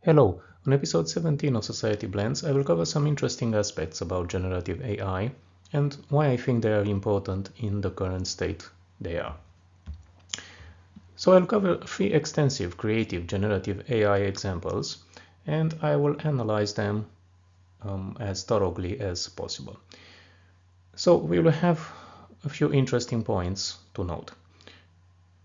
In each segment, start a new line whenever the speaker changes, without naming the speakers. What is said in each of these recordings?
Hello, on episode 17 of Society Blends, I will cover some interesting aspects about generative AI and why I think they are important in the current state they are. So I'll cover 3 extensive creative generative AI examples and I will analyze them as thoroughly as possible. So we will have a few interesting points to note.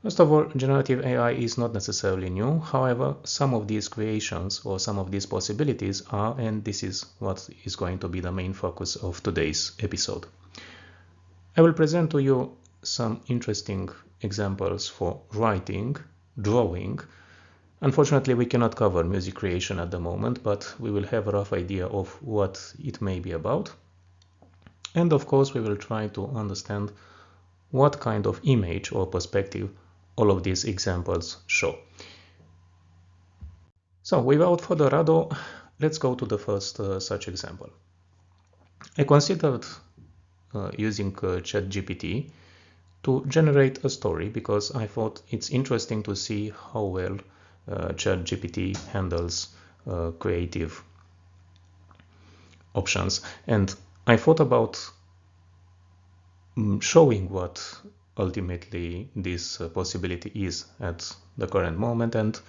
First of all, generative AI is not necessarily new. However, some of these creations or some of these possibilities are, and this is what is going to be the main focus of today's episode. I will present to you some interesting examples for writing, drawing. Unfortunately, we cannot cover music creation at the moment, but we will have a rough idea of what it may be about. And of course, we will try to understand what kind of image or perspective all of these examples show. So without further ado, let's go to the first such example. I considered using chatgpt to generate a story because I thought it's interesting to see how well chatgpt handles creative options, and I thought about showing what ultimately this possibility is at the current moment and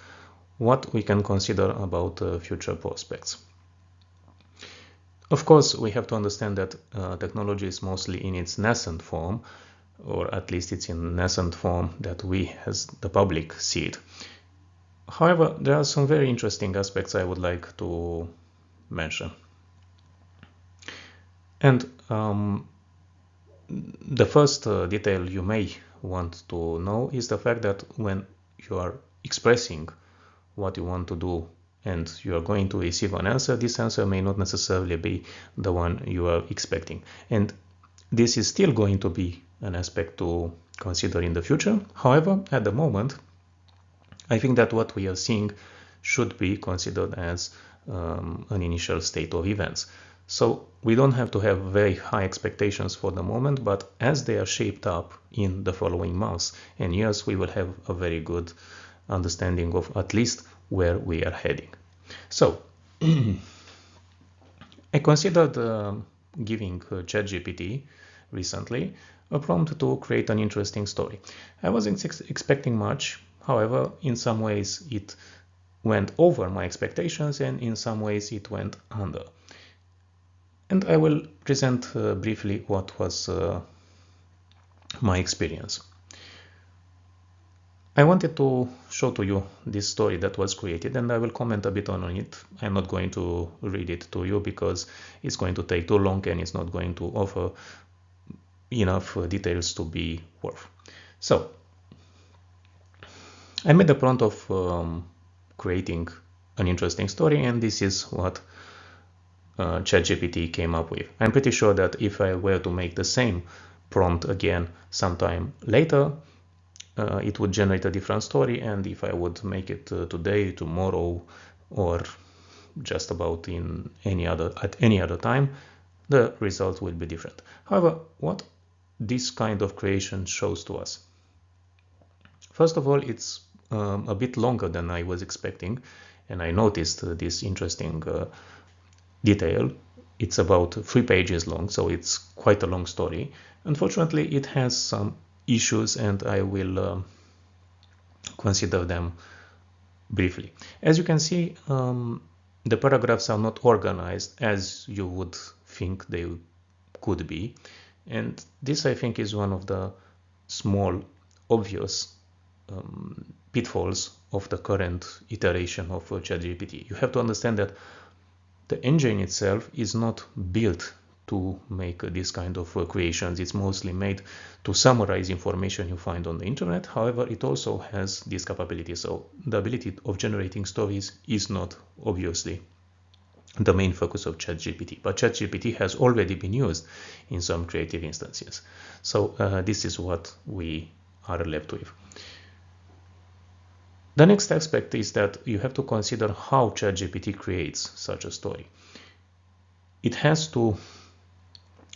what we can consider about future prospects. Of course, we have to understand that technology is mostly in its nascent form, or at least it's in nascent form that we as the public see it. However, there are some very interesting aspects I would like to mention. And the first detail you may want to know is the fact that when you are expressing what you want to do and you are going to receive an answer, this answer may not necessarily be the one you are expecting. And this is still going to be an aspect to consider in the future. However, at the moment, I think that what we are seeing should be considered as an initial state of events. So we don't have to have very high expectations for the moment, but as they are shaped up in the following months and years, we will have a very good understanding of at least where we are heading. So I considered giving ChatGPT recently a prompt to create an interesting story. I wasn't expecting much. However, in some ways it went over my expectations and in some ways it went under. And I will present briefly what was my experience. I wanted to show to you this story that was created and I will comment a bit on it. I'm not going to read it to you because it's going to take too long and it's not going to offer enough details to be worth. So I made the prompt of creating an interesting story and this is what ChatGPT came up with. I'm pretty sure that if I were to make the same prompt again sometime later, it would generate a different story, and if I would make it today, tomorrow, or just about at any other time, the result will be different. However, what this kind of creation shows to us? First of all, it's a bit longer than I was expecting, and I noticed this interesting detail. It's about 3 pages long, so it's quite a long story. Unfortunately, it has some issues and I will consider them briefly. As you can see, the paragraphs are not organized as you would think they could be, and this I think is one of the small obvious pitfalls of the current iteration of ChatGPT. You have to understand that the engine itself is not built to make this kind of creations. It's mostly made to summarize information you find on the internet. However, it also has this capability. So the ability of generating stories is not obviously the main focus of ChatGPT, but ChatGPT has already been used in some creative instances. So this is what we are left with. The next aspect is that you have to consider how ChatGPT creates such a story. It has to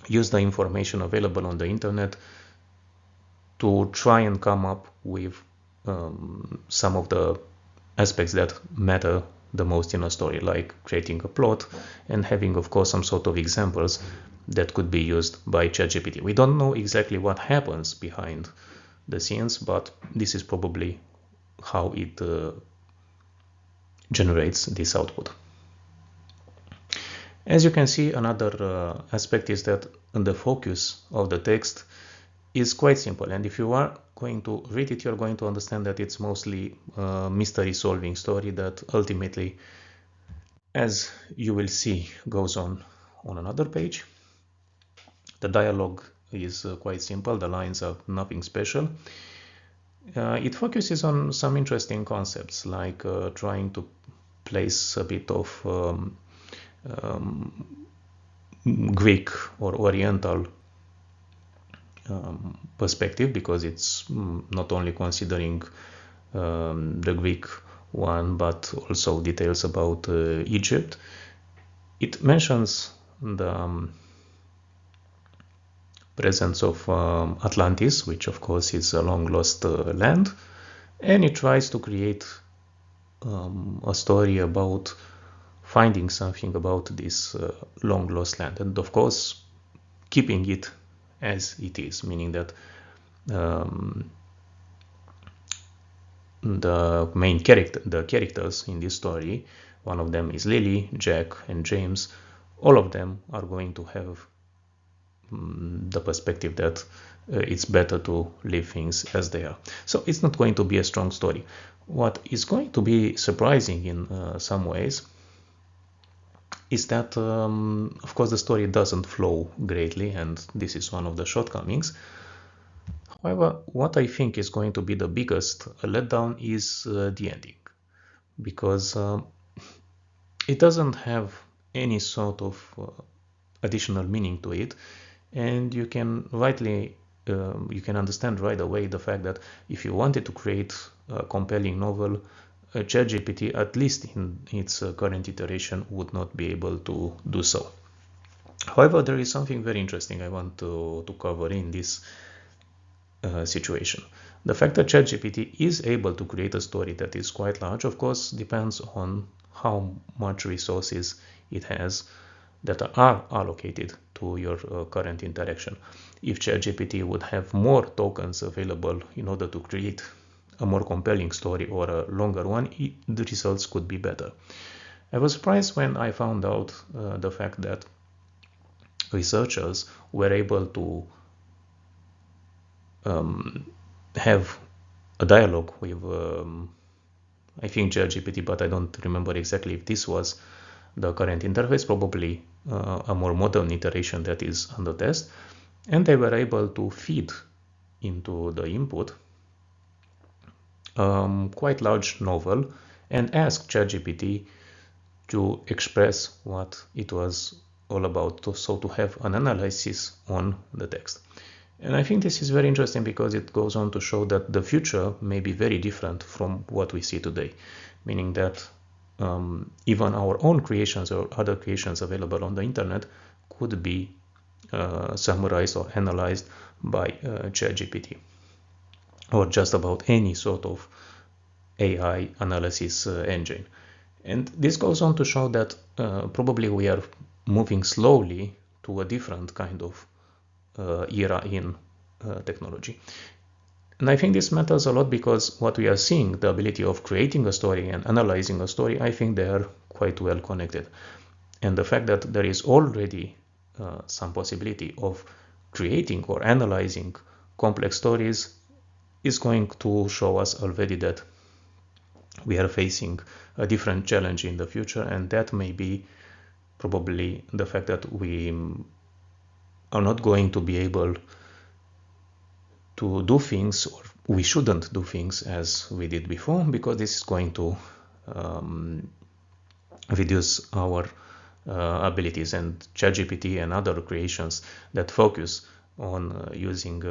use the information available on the internet to try and come up with some of the aspects that matter the most in a story, like creating a plot and having, of course, some sort of examples that could be used by ChatGPT. We don't know exactly what happens behind the scenes, but this is probably how it generates this output. As you can see, another aspect is that the focus of the text is quite simple, and if you are going to read it, you're going to understand that it's mostly a mystery solving story that ultimately, as you will see, goes on another page. The dialogue is quite simple, the lines are nothing special. It focuses on some interesting concepts, like trying to place a bit of Greek or Oriental perspective, because it's not only considering the Greek one, but also details about Egypt. It mentions the presence of Atlantis, which of course is a long lost land, and it tries to create a story about finding something about this long lost land, and of course keeping it as it is, meaning that the characters in this story, one of them is Lily, Jack, and James. All of them are going to have the perspective that it's better to leave things as they are. So it's not going to be a strong story. What is going to be surprising in some ways is that, of course, the story doesn't flow greatly, and this is one of the shortcomings. However, what I think is going to be the biggest letdown is the ending, because it doesn't have any sort of additional meaning to it, and you can understand right away the fact that if you wanted to create a compelling novel, ChatGPT, at least in its current iteration, would not be able to do so. However, there is something very interesting I want to cover in this situation. The fact that ChatGPT is able to create a story that is quite large, of course, depends on how much resources it has that are allocated to your current interaction. If ChatGPT would have more tokens available in order to create a more compelling story or a longer one, the results could be better. I was surprised when I found out the fact that researchers were able to have a dialogue with, I think, ChatGPT, but I don't remember exactly if this was the current interface, probably a more modern iteration that is under test, and they were able to feed into the input quite large novel and ask ChatGPT to express what it was all about, so to have an analysis on the text. And I think this is very interesting because it goes on to show that the future may be very different from what we see today, meaning that even our own creations or other creations available on the internet could be summarized or analyzed by ChatGPT, or just about any sort of AI analysis engine. And this goes on to show that probably we are moving slowly to a different kind of era in technology. And I think this matters a lot because what we are seeing, the ability of creating a story and analyzing a story, I think they are quite well connected. And the fact that there is already some possibility of creating or analyzing complex stories is going to show us already that we are facing a different challenge in the future, and that may be probably the fact that we are not going to be able to do things, or we shouldn't do things as we did before, because this is going to reduce our abilities. And ChatGPT and other creations that focus on using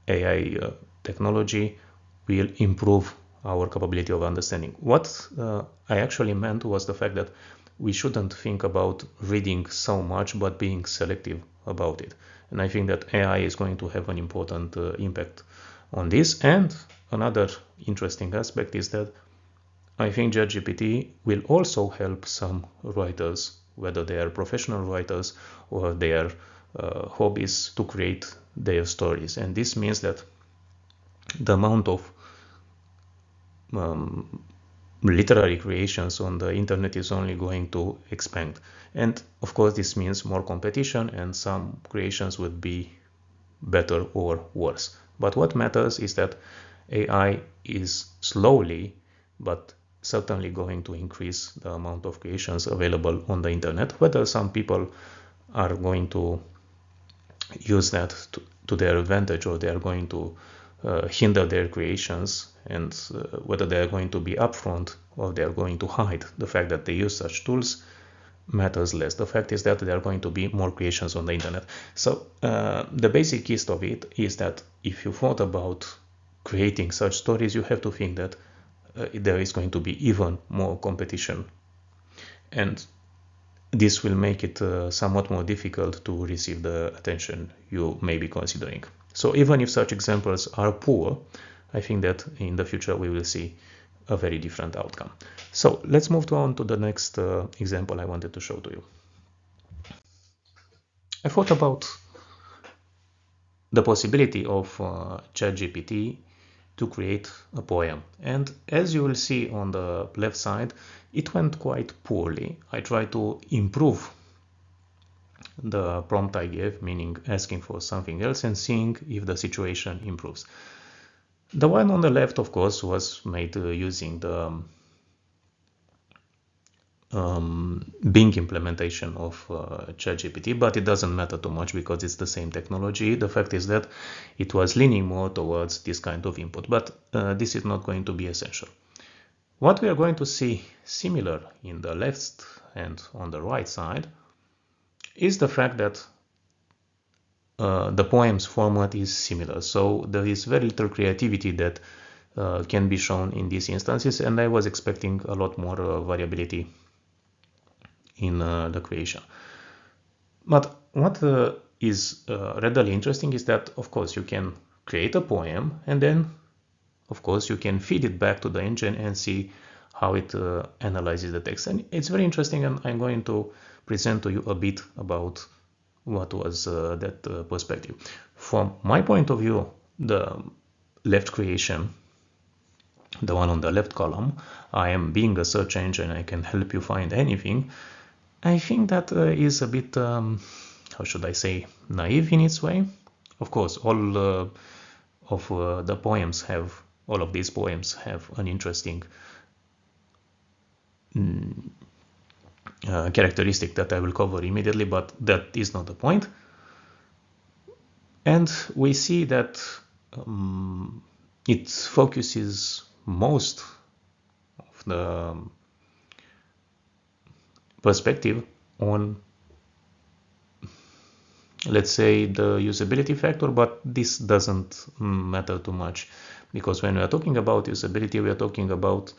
AI technology will improve our capability of understanding. What I actually meant was the fact that we shouldn't think about reading so much, but being selective about it. And I think that AI is going to have an important impact on this. And another interesting aspect is that I think ChatGPT will also help some writers, whether they are professional writers or they are hobbies, to create their stories. And this means that the amount of literary creations on the internet is only going to expand. And of course, this means more competition, and some creations would be better or worse. But what matters is that AI is slowly but certainly going to increase the amount of creations available on the internet. Whether some people are going to use that to their advantage, or they are going to hinder their creations, and whether they are going to be upfront or they are going to hide the fact that they use such tools, matters less. The fact is that there are going to be more creations on the internet. So the basic gist of it is that if you thought about creating such stories, you have to think that there is going to be even more competition, and this will make it somewhat more difficult to receive the attention you may be considering. So even if such examples are poor, I think that in the future we will see a very different outcome. So let's move on to the next example I wanted to show to you. I thought about the possibility of ChatGPT to create a poem. And as you will see on the left side, it went quite poorly. I tried to improve the prompt I gave, meaning asking for something else and seeing if the situation improves. The one on the left, of course, was made using the Bing implementation of ChatGPT, but it doesn't matter too much because it's the same technology. The fact is that it was leaning more towards this kind of input, but this is not going to be essential. What we are going to see similar in the left and on the right side is the fact that the poem's format is similar. So there is very little creativity that can be shown in these instances, and I was expecting a lot more variability in the creation. But what is readily interesting is that, of course, you can create a poem, and then, of course, you can feed it back to the engine and see how it analyzes the text. And it's very interesting, and I'm going to present to you a bit about what was that perspective. From my point of view, the left creation, the one on the left column, I am being a search engine, I can help you find anything. I think that is a bit, how should I say, naive in its way. Of course, all of the poems have, all of these poems have an interesting characteristic that I will cover immediately, but that is not the point. And we see that it focuses most of the perspective on, let's say, the usability factor, but this doesn't matter too much, because when we are talking about usability, we are talking about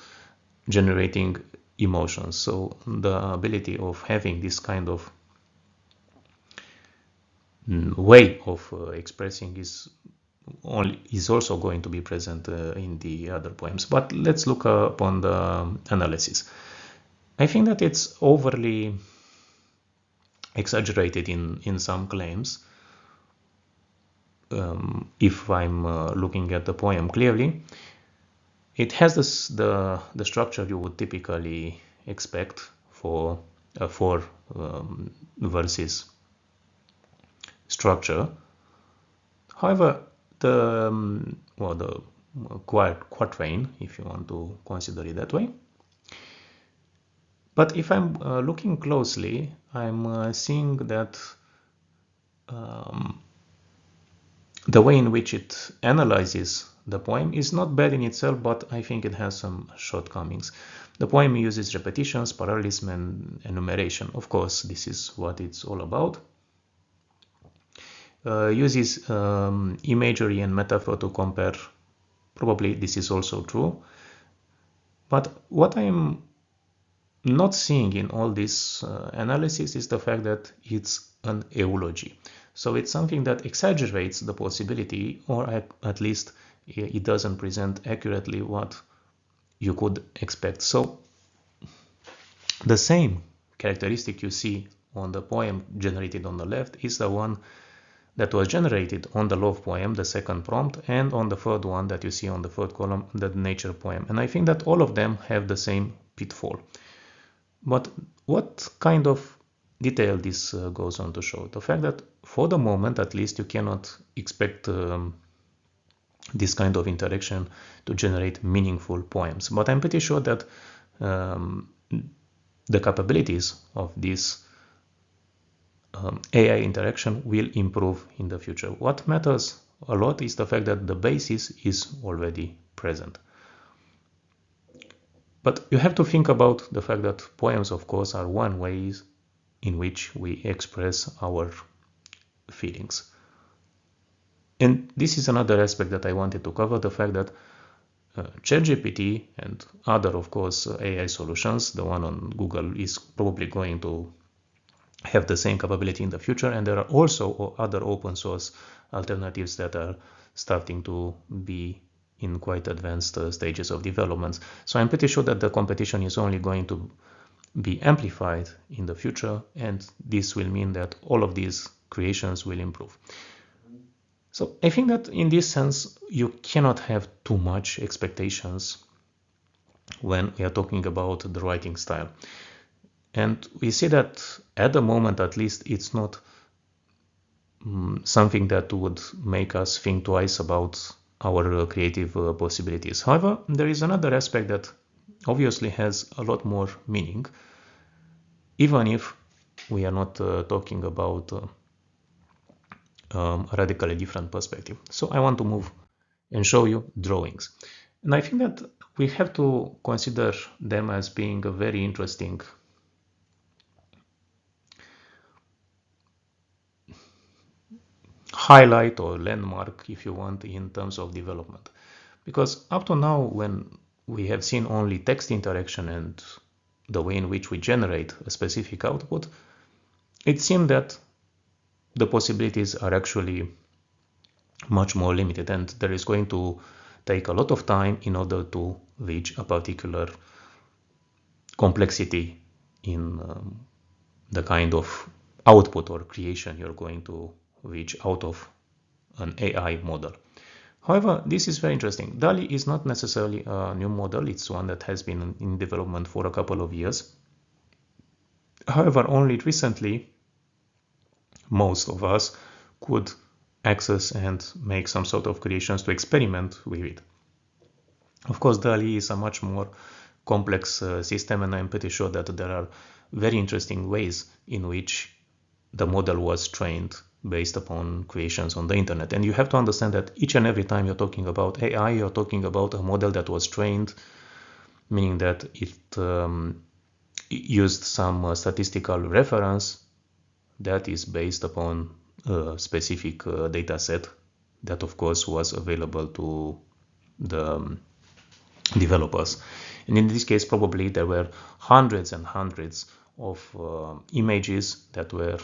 generating emotions. So the ability of having this kind of way of expressing is also going to be present in the other poems. But let's look upon the analysis. I think that it's overly exaggerated in some claims. If I'm looking at the poem clearly, it has the structure you would typically expect for a four verses structure. However, the quatrain, if you want to consider it that way. But if I'm looking closely, I'm seeing that the way in which it analyzes the poem is not bad in itself, but I think it has some shortcomings. The poem uses repetitions, parallelism, and enumeration. Of course, this is what it's all about. Uses imagery and metaphor to compare. Probably this is also true. But what I'm not seeing in all this analysis is the fact that it's an eulogy. So it's something that exaggerates the possibility, or at least it doesn't present accurately what you could expect. So the same characteristic you see on the poem generated on the left is the one that was generated on the love poem, the second prompt, and on the third one that you see on the third column, the nature poem. And I think that all of them have the same pitfall. But what kind of detail this goes on to show? The fact that for the moment, at least, you cannot expect this kind of interaction to generate meaningful poems. But I'm pretty sure that the capabilities of this AI interaction will improve in the future. What matters a lot is the fact that the basis is already present. But you have to think about the fact that poems, of course, are one way in which we express our feelings. And this is another aspect that I wanted to cover, the fact that ChatGPT and other, of course, AI solutions, the one on Google is probably going to have the same capability in the future, and there are also other open source alternatives that are starting to be in quite advanced stages of development. So I'm pretty sure that the competition is only going to be amplified in the future, and this will mean that all of these creations will improve. So I think that in this sense, you cannot have too much expectations when we are talking about the writing style. And we see that at the moment, at least, it's not something that would make us think twice about our creative possibilities. However, there is another aspect that obviously has a lot more meaning, even if we are not talking about a radically different perspective. So I want to move and show you drawings. And I think that we have to consider them as being a very interesting highlight or landmark, if you want, in terms of development. Because up to now, when we have seen only text interaction and the way in which we generate a specific output, it seemed that the possibilities are actually much more limited, and there is going to take a lot of time in order to reach a particular complexity in the kind of output or creation you're going to reach out of an AI model. However, this is very interesting. Dali is not necessarily a new model. It's one that has been in development for a couple of years. However, only recently, most of us could access and make some sort of creations to experiment with it. Of course, Dali is a much more complex system, and I'm pretty sure that there are very interesting ways in which the model was trained based upon creations on the internet. And you have to understand that each and every time you're talking about AI, you're talking about a model that was trained, meaning that it used some statistical reference that is based upon a specific data set that, of course, was available to the developers. And in this case, probably there were hundreds and hundreds of images that were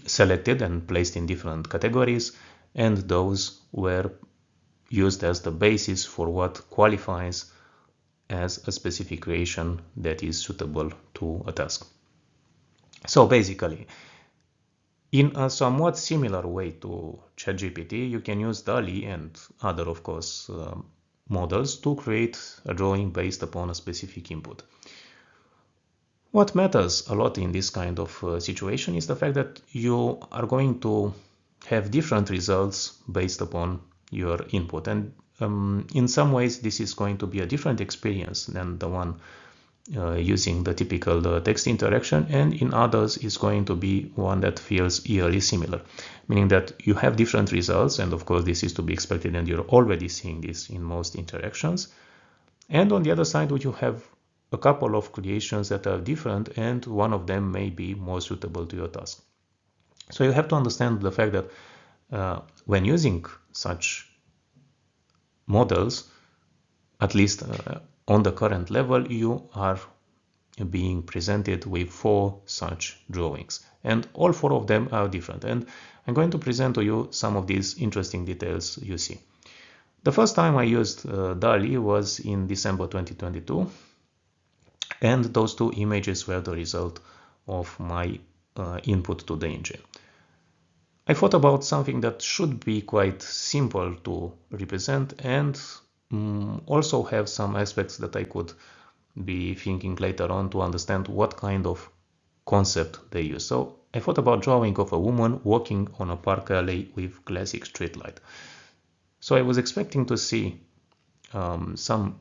selected and placed in different categories, and those were used as the basis for what qualifies as a specific creation that is suitable to a task. So basically, in a somewhat similar way to ChatGPT, you can use Dali and other, of course, models to create a drawing based upon a specific input. What matters a lot in this kind of situation is the fact that you are going to have different results based upon your input. And in some ways, this is going to be a different experience than the one using the typical text interaction, and in others is going to be one that feels eerily similar, meaning that you have different results, and of course this is to be expected, and you're already seeing this in most interactions. And on the other side, you have a couple of creations that are different, and one of them may be more suitable to your task. So you have to understand the fact that when using such models, at least on the current level, you are being presented with 4 such drawings, and all 4 of them are different. And I'm going to present to you some of these interesting details you see. The first time I used Dali was in December 2022, and those two images were the result of my input to the engine. I thought about something that should be quite simple to represent and also have some aspects that I could be thinking later on to understand what kind of concept they use. So I thought about drawing of a woman walking on a park alley with classic street light. So I was expecting to see some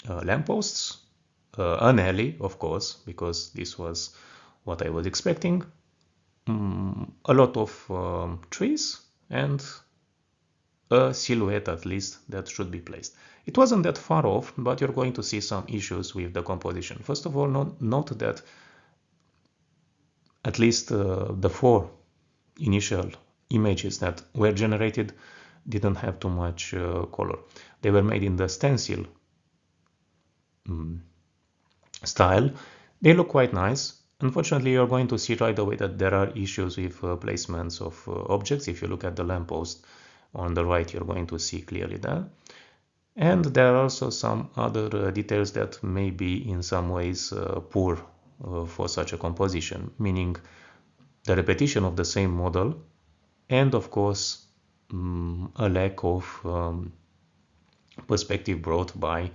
lampposts, an alley, of course, because this was what I was expecting, a lot of trees, and a silhouette at least that should be placed. It wasn't that far off, but you're going to see some issues with the composition. First of all, note that at least the four initial images that were generated didn't have too much color. They were made in the stencil style. They look quite nice. Unfortunately, you're going to see right away that there are issues with placements of objects. If you look at the lamppost on the right, you're going to see clearly that. And there are also some other details that may be in some ways poor for such a composition, meaning the repetition of the same model and of course a lack of perspective brought by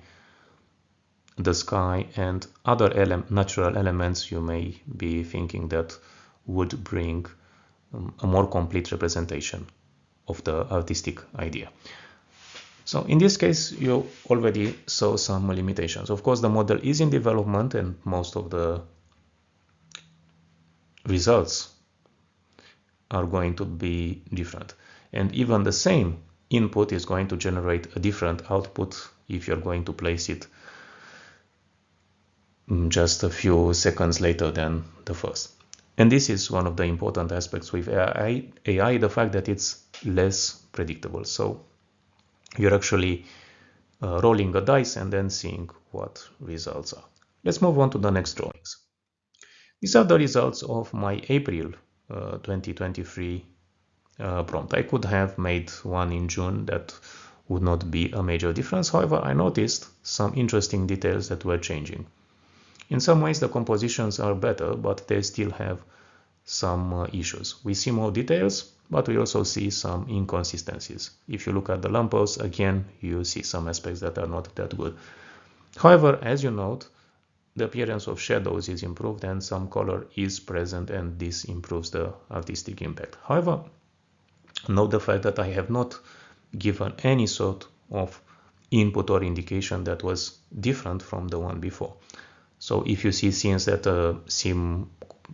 the sky and other natural elements you may be thinking that would bring a more complete representation of the artistic idea. So in this case, you already saw some limitations. Of course, the model is in development and most of the results are going to be different. And even the same input is going to generate a different output if you're going to place it just a few seconds later than the first. And this is one of the important aspects with AI, the fact that it's less predictable. So you're actually rolling a dice and then seeing what results are. Let's move on to the next drawings. These are the results of my April 2023 prompt. I could have made one in June that would not be a major difference. However, I noticed some interesting details that were changing. In some ways, the compositions are better, but they still have some issues. We see more details, but we also see some inconsistencies. If you look at the lampposts, again, you see some aspects that are not that good. However, as you note, the appearance of shadows is improved and some color is present, and this improves the artistic impact. However, note the fact that I have not given any sort of input or indication that was different from the one before. So if you see scenes that seem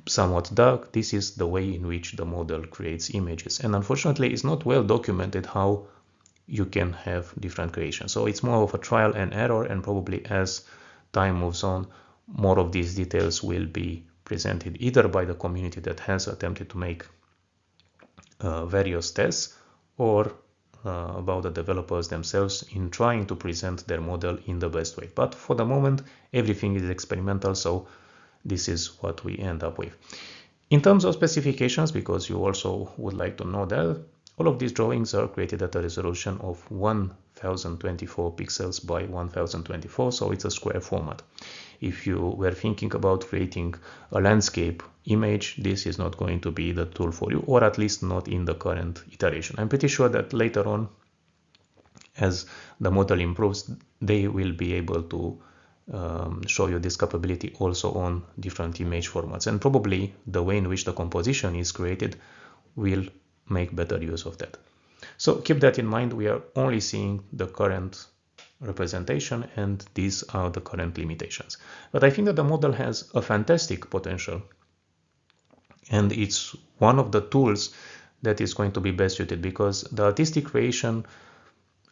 somewhat dark, this is the way in which the model creates images. And unfortunately, it's not well documented how you can have different creations. So it's more of a trial and error, and probably as time moves on, more of these details will be presented either by the community that has attempted to make various tests, or about the developers themselves in trying to present their model in the best way. But for the moment, everything is experimental, so this is what we end up with. In terms of specifications, because you also would like to know that, all of these drawings are created at a resolution of 1024 pixels by 1024, so it's a square format. If you were thinking about creating a landscape image, this is not going to be the tool for you, or at least not in the current iteration. I'm pretty sure that later on, as the model improves, they will be able to show you this capability also on different image formats, and probably the way in which the composition is created will make better use of that. So keep that in mind. We are only seeing the current representation, and these are the current limitations. But I think that the model has a fantastic potential, and it's one of the tools that is going to be best suited, because the artistic creation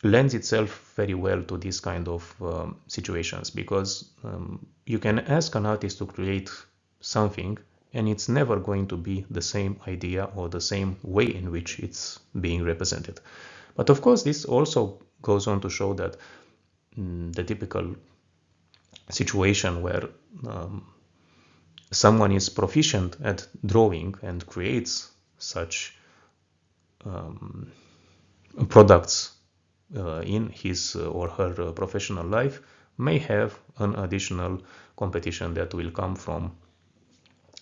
lends itself very well to this kind of situations, because you can ask an artist to create something and it's never going to be the same idea or the same way in which it's being represented. But of course, this also goes on to show that the typical situation where someone is proficient at drawing and creates such products in his or her professional life may have an additional competition that will come from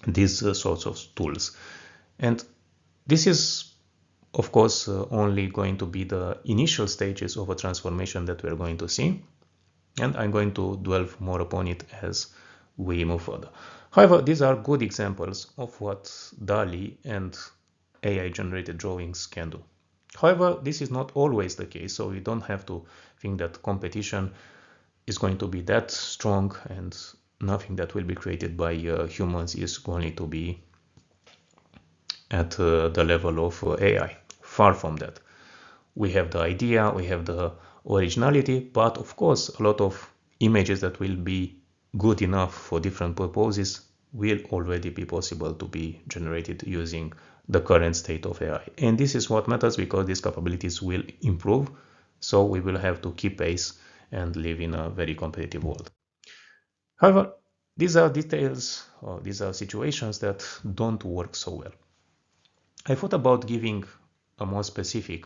these sorts of tools. And this is, of course, only going to be the initial stages of a transformation that we're going to see. And I'm going to dwell more upon it as we move further. However, these are good examples of what Dali and AI generated drawings can do. However, this is not always the case, so you don't have to think that competition is going to be that strong and nothing that will be created by humans is going to be at the level of AI. Far from that. We have the idea, we have the originality, but of course a lot of images that will be good enough for different purposes will already be possible to be generated using the current state of AI. And this is what matters, because these capabilities will improve, so we will have to keep pace and live in a very competitive world. However, these are details, or these are situations that don't work so well. I thought about giving a more specific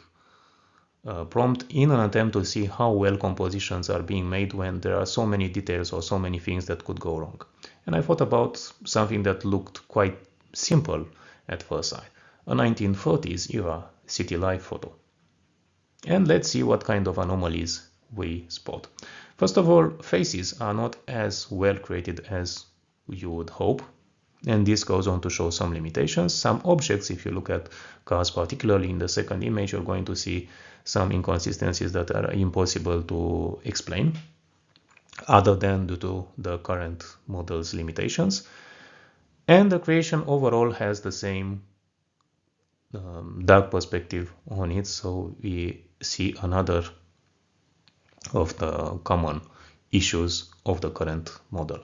prompt in an attempt to see how well compositions are being made when there are so many details or so many things that could go wrong. And I thought about something that looked quite simple at first sight, a 1930s era city life photo. And let's see what kind of anomalies we spot. First of all, faces are not as well created as you would hope, and this goes on to show some limitations. Some objects, if you look at cars, particularly in the second image, you're going to see some inconsistencies that are impossible to explain, other than due to the current model's limitations. And the creation overall has the same dark perspective on it, so we see another of the common issues of the current model.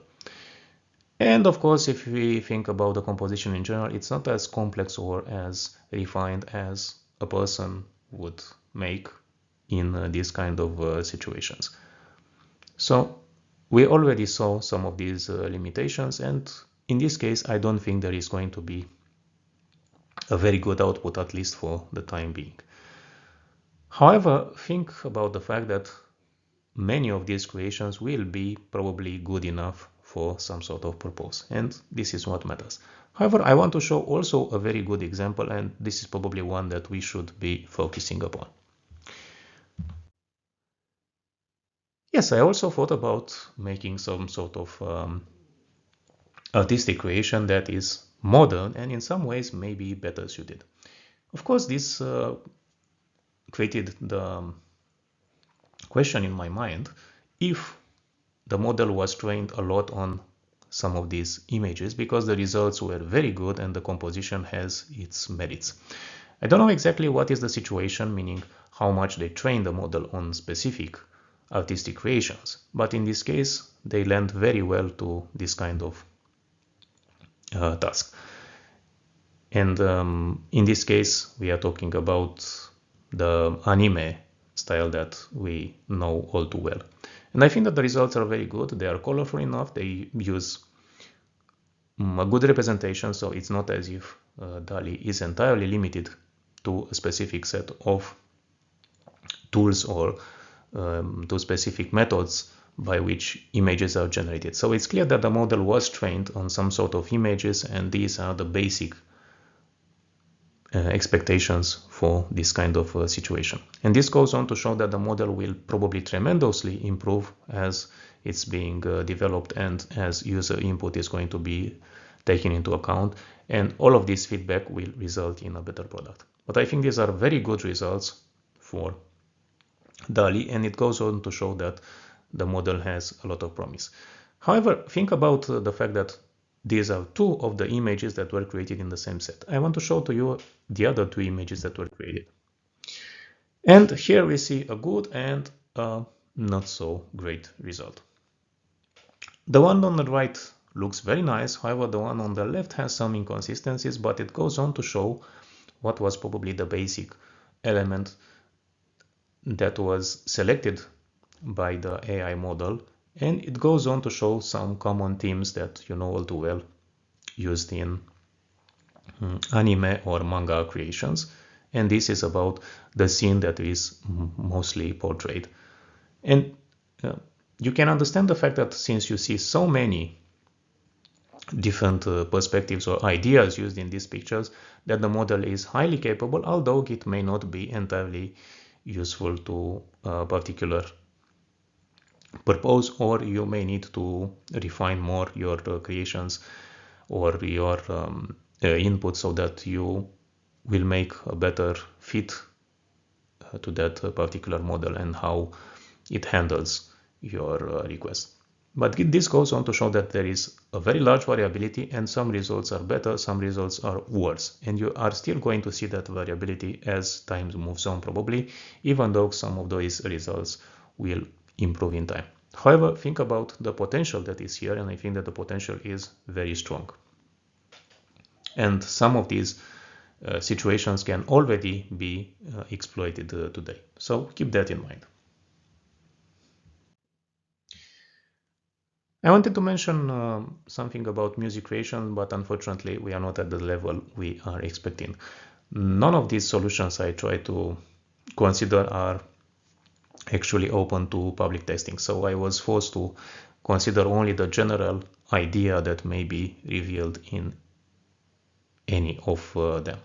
And of course, if we think about the composition in general, it's not as complex or as refined as a person would make in these kind of situations. So we already saw some of these limitations, and in this case, I don't think there is going to be a very good output, at least for the time being. However, think about the fact that many of these creations will be probably good enough for some sort of purpose, and this is what matters. However, I want to show also a very good example, and this is probably one that we should be focusing upon. Yes, I also thought about making some sort of artistic creation that is modern and in some ways maybe better suited. Of course, this created the question in my mind: if the model was trained a lot on some of these images, because the results were very good and the composition has its merits. I don't know exactly what is the situation, meaning how much they train the model on specific artistic creations, but in this case they lend very well to this kind of task. And in this case we are talking about the anime style that we know all too well. And I think that the results are very good. They are colorful enough. They use a good representation, so it's not as if Dali is entirely limited to a specific set of tools or to specific methods by which images are generated. So it's clear that the model was trained on some sort of images, and these are the basic expectations for this kind of situation. And this goes on to show that the model will probably tremendously improve as it's being developed and as user input is going to be taken into account, and all of this feedback will result in a better product. But I think these are very good results for Dali, and it goes on to show that the model has a lot of promise. However, think about the fact that these are two of the images that were created in the same set. I want to show to you the other two images that were created. And here we see a good and a not so great result. The one on the right looks very nice. However, the one on the left has some inconsistencies, but it goes on to show what was probably the basic element that was selected by the AI model, and it goes on to show some common themes that you know all too well used in anime or manga creations. And this is about the scene that is mostly portrayed. And you can understand the fact that since you see so many different perspectives or ideas used in these pictures, that the model is highly capable, although it may not be entirely useful to a particular purpose, or you may need to refine more your creations or your input so that you will make a better fit to that particular model and how it handles your request. But this goes on to show that there is a very large variability, and some results are better, some results are worse. And you are still going to see that variability as time moves on, probably, even though some of those results will improve in time. However, think about the potential that is here, and I think that the potential is very strong. And some of these situations can already be exploited today. So keep that in mind. I wanted to mention something about music creation, but unfortunately we are not at the level we are expecting. None of these solutions I try to consider are actually open to public testing. So I was forced to consider only the general idea that may be revealed in any of them.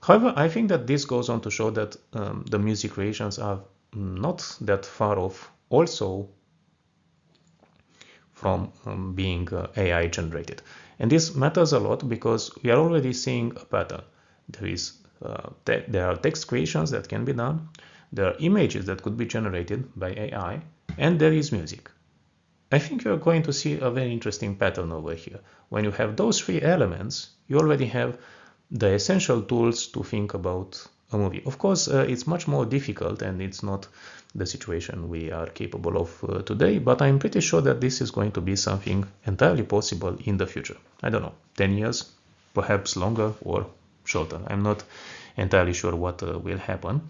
However, I think that this goes on to show that the music creations are not that far off also from being AI generated. And this matters a lot because we are already seeing a pattern. There are text creations that can be done, there are images that could be generated by AI, and there is music. I think you're going to see a very interesting pattern over here. When you have those three elements, you already have the essential tools to think about a movie. Of course, it's much more difficult and it's not the situation we are capable of today, but I'm pretty sure that this is going to be something entirely possible in the future. I don't know, 10 years, perhaps longer or shorter. I'm not entirely sure what will happen.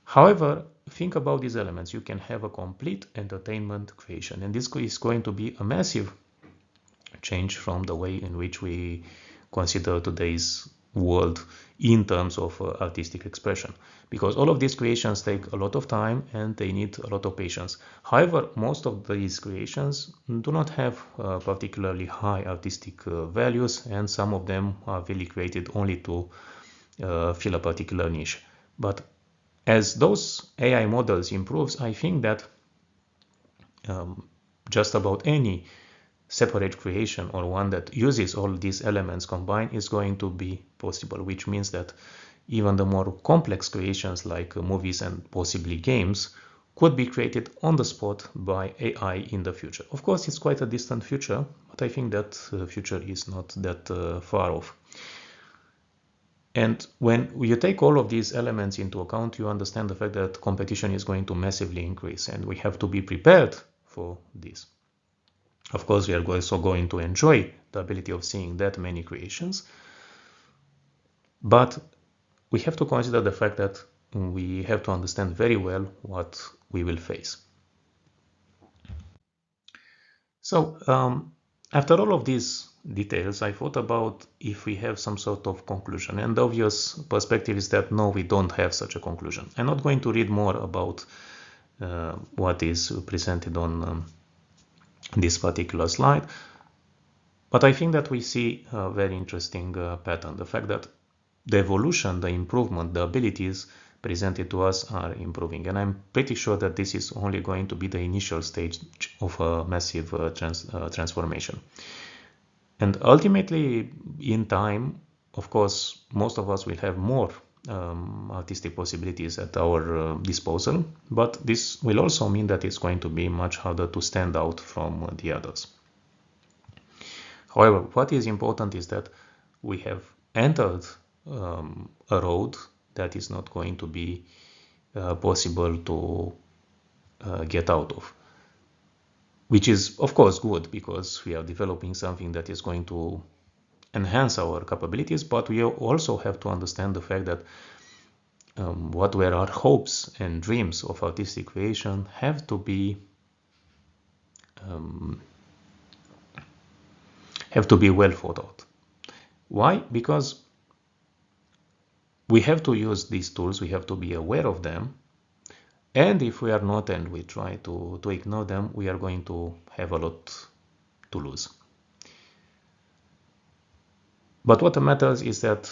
However, think about these elements. You can have a complete entertainment creation, and this is going to be a massive change from the way in which we consider today's world in terms of artistic expression, because all of these creations take a lot of time and they need a lot of patience. However, most of these creations do not have particularly high artistic values, and some of them are really created only to fill a particular niche. But as those AI models improves, I think that just about any separate creation or one that uses all these elements combined is going to be possible, which means that even the more complex creations like movies and possibly games could be created on the spot by AI in the future. Of course, it's quite a distant future, but I think that future is not that far off. And when you take all of these elements into account, you understand the fact that competition is going to massively increase, and we have to be prepared for this. Of course, we are also going to enjoy the ability of seeing that many creations, but we have to consider the fact that we have to understand very well what we will face. So after all of these details, I thought about if we have some sort of conclusion, and the obvious perspective is that no, we don't have such a conclusion. I'm not going to read more about what is presented on this particular slide, but I think that we see a very interesting pattern. The fact that the evolution, the improvement, the abilities presented to us are improving, and I'm pretty sure that this is only going to be the initial stage of a massive transformation. And ultimately, in time, of course, most of us will have more artistic possibilities at our disposal, but this will also mean that it's going to be much harder to stand out from the others. However, what is important is that we have entered a road that is not going to be possible to get out of, which is of course good because we are developing something that is going to enhance our capabilities, but we also have to understand the fact that what were our hopes and dreams of artistic creation have to be well thought out. Why? Because we have to use these tools, we have to be aware of them, and if we are not and we try to ignore them, we are going to have a lot to lose. But what matters is that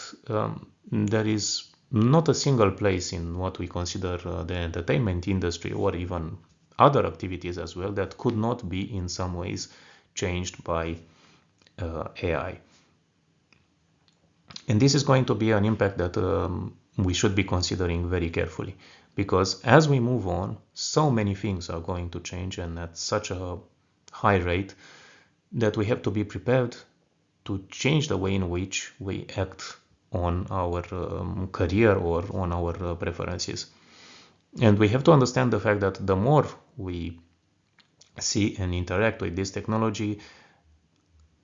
there is not a single place in what we consider the entertainment industry or even other activities as well that could not be in some ways changed by AI. And this is going to be an impact that we should be considering very carefully, because as we move on, so many things are going to change and at such a high rate that we have to be prepared to change the way in which we act on our career or on our preferences. And we have to understand the fact that the more we see and interact with this technology,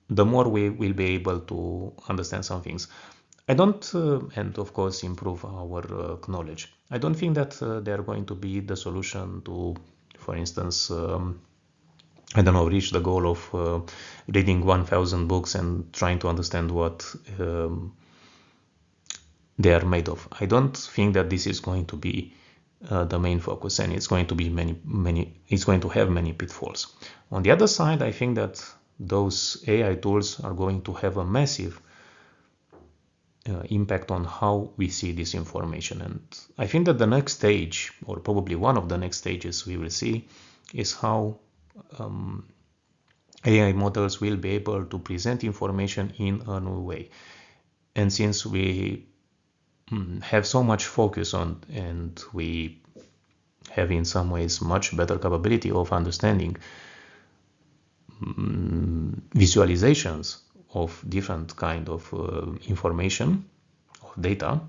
the more we will be able to understand some things. I don't, and of course improve our knowledge. I don't think that they are going to be the solution to, for instance, I don't know, reach the goal of reading 1,000 books and trying to understand what they are made of. I don't think that this is going to be the main focus, and it's going to be it's going to have many pitfalls. On the other side, I think that those AI tools are going to have a massive impact on how we see this information. And I think that the next stage, or probably one of the next stages we will see, is how AI models will be able to present information in a new way. And since we have so much focus on, and we have in some ways much better capability of understanding visualizations of different kind of information, of data,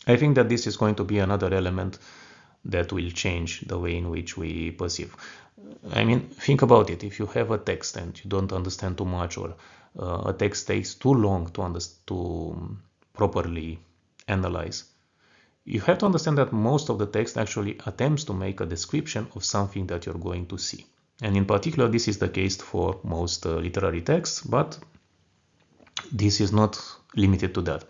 I think that this is going to be another element that will change the way in which we perceive. I mean, think about it. If you have a text and you don't understand too much, or a text takes too long to properly analyze, you have to understand that most of the text actually attempts to make a description of something that you're going to see. And in particular, this is the case for most literary texts, but this is not limited to that.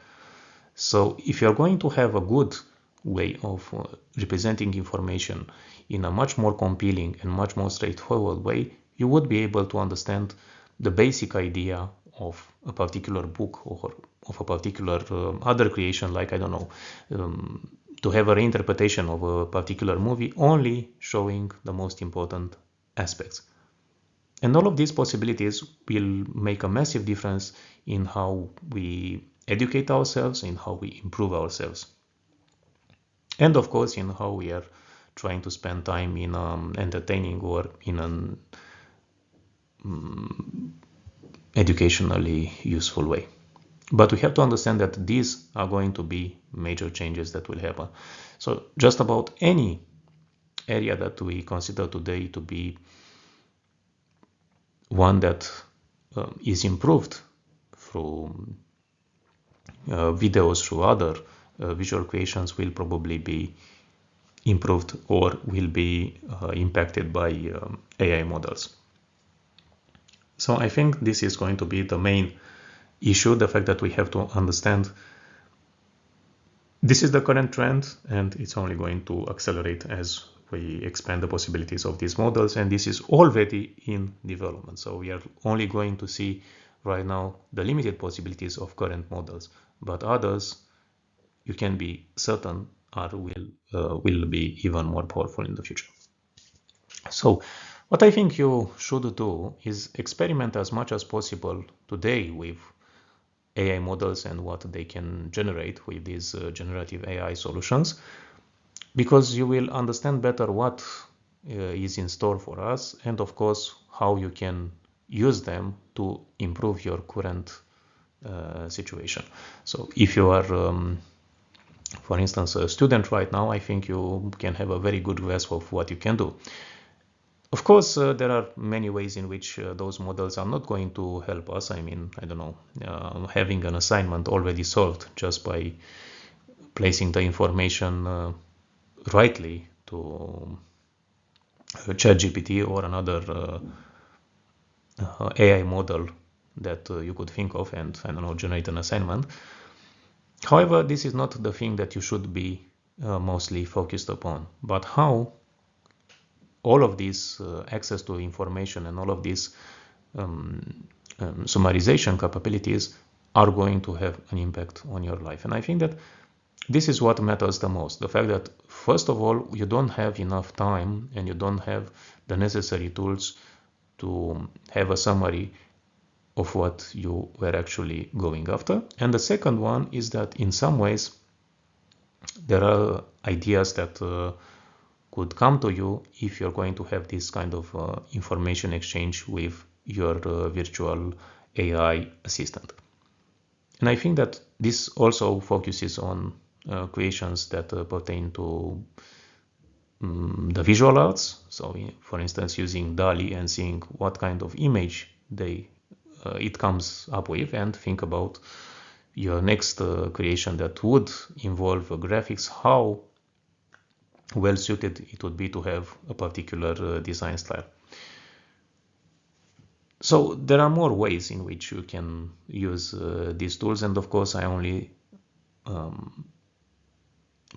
So if you're going to have a good way of representing information in a much more compelling and much more straightforward way, you would be able to understand the basic idea of a particular book or of a particular other creation, like, I don't know, to have a reinterpretation of a particular movie only showing the most important aspects. And all of these possibilities will make a massive difference in how we educate ourselves, in how we improve ourselves, and of course in how we are trying to spend time in entertaining or in an educationally useful way. But we have to understand that these are going to be major changes that will happen. So just about any area that we consider today to be one that is improved through videos, through other visual creations, will probably be improved or will be impacted by AI models. So I think this is going to be the main issue, the fact that we have to understand this is the current trend, and it's only going to accelerate as we expand the possibilities of these models, and this is already in development. So we are only going to see right now the limited possibilities of current models, but others, you can be certain, will be even more powerful in the future. So what I think you should do is experiment as much as possible today with AI models and what they can generate with these generative AI solutions, because you will understand better what is in store for us, and of course how you can use them to improve your current situation. So if you are for instance a student right now, I think you can have a very good grasp of what you can do. Of course, there are many ways in which those models are not going to help us. I mean, I don't know, having an assignment already solved just by placing the information rightly to chatgpt or another AI model that you could think of, and I don't know, generate an assignment. However, this is not the thing that you should be mostly focused upon, but how all of this access to information and all of these summarization capabilities are going to have an impact on your life. And I think that this is what matters the most. The fact that, first of all, you don't have enough time and you don't have the necessary tools to have a summary of what you were actually going after. And the second one is that in some ways, there are ideas that could come to you if you're going to have this kind of information exchange with your virtual AI assistant. And I think that this also focuses on creations that pertain to the visual arts. So, for instance, using Dali and seeing what kind of image it comes up with, and think about your next creation that would involve graphics, how well suited it would be to have a particular design style. So there are more ways in which you can use these tools, and of course I only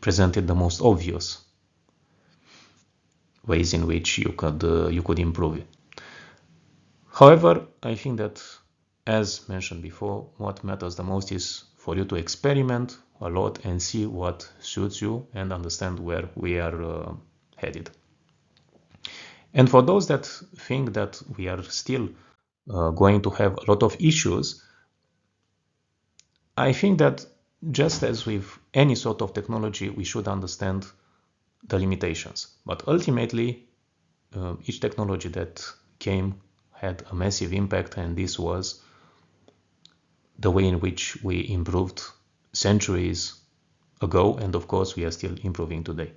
presented the most obvious ways in which you could improve it. However, I think that, as mentioned before, what matters the most is for you to experiment a lot and see what suits you and understand where we are headed. And for those that think that we are still going to have a lot of issues, I think that just as with any sort of technology, we should understand the limitations. But ultimately, each technology that came had a massive impact, and this was the way in which we improved centuries ago, and of course we are still improving today.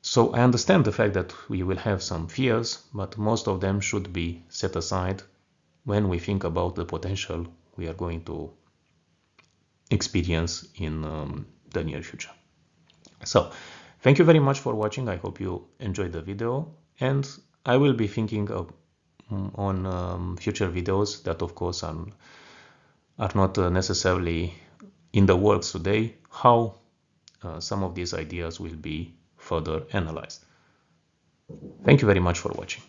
So I understand the fact that we will have some fears, but most of them should be set aside when we think about the potential we are going to experience in the near future. So thank you very much for watching. I hope you enjoyed the video, and I will be thinking on future videos that of course are not necessarily in the works today, how some of these ideas will be further analyzed. Thank you very much for watching.